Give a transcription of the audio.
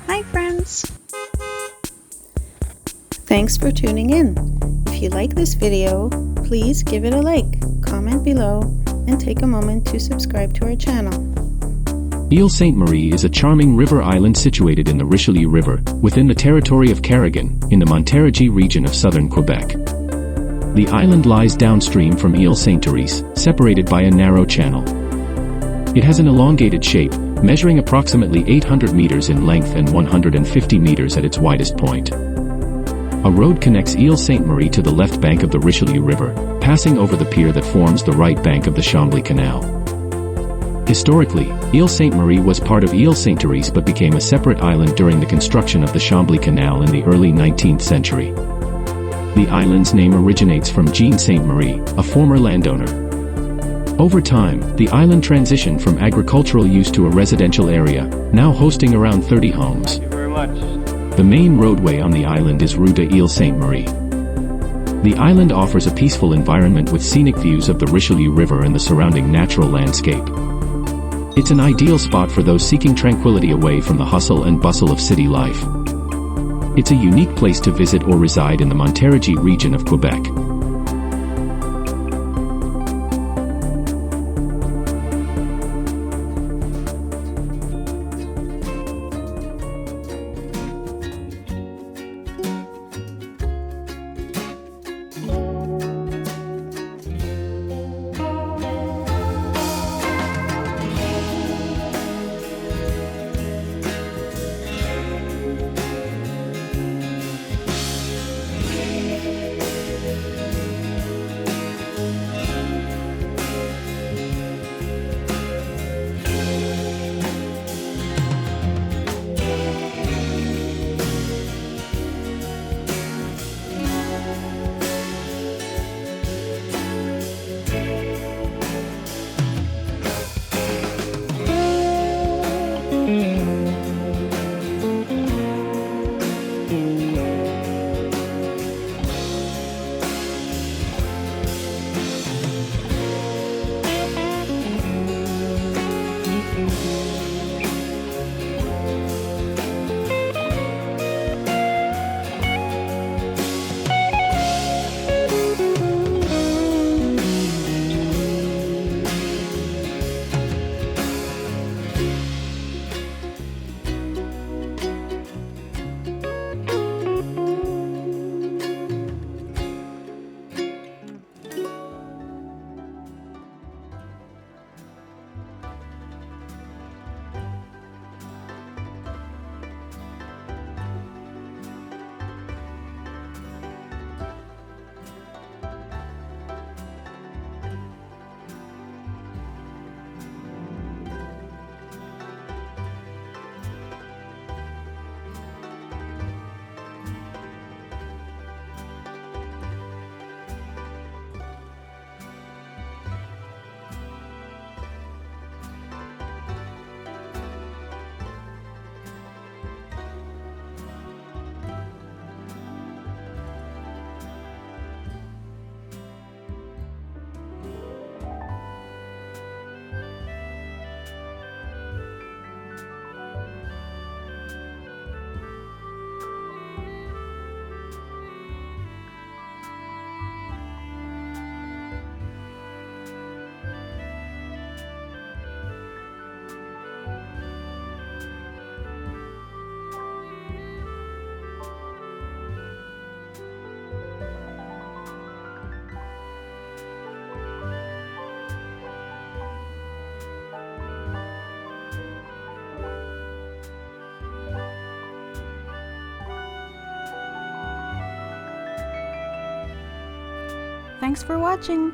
Hi friends! Thanks for tuning in. If you like this video, please give it a like, comment below, and take a moment to subscribe to our channel. Île Sainte-Marie is a charming river island situated in the Richelieu River, within the territory of Carignan, in the Montérégie region of southern Quebec. The island lies downstream from Île Sainte-Marie, separated by a narrow channel. It has an elongated shape, measuring approximately 800 meters in length and 150 meters at its widest point. A road connects Île Sainte-Marie to the left bank of the Richelieu River, passing over the pier that forms the right bank of the Chambly Canal. Historically, Île Sainte-Marie was part of Île Sainte-Marie but became a separate island during the construction of the Chambly Canal in the early 19th century. The island's name originates from Jean Sainte-Marie, a former landowner. Over time, the island transitioned from agricultural use to a residential area, now hosting around 30 homes. Thank you very much. The main roadway on the island is Rue de Île Sainte-Marie. The island offers a peaceful environment with scenic views of the Richelieu River and the surrounding natural landscape. It's an ideal spot for those seeking tranquility away from the hustle and bustle of city life. It's a unique place to visit or reside in the Montérégie region of Quebec. Thanks for watching!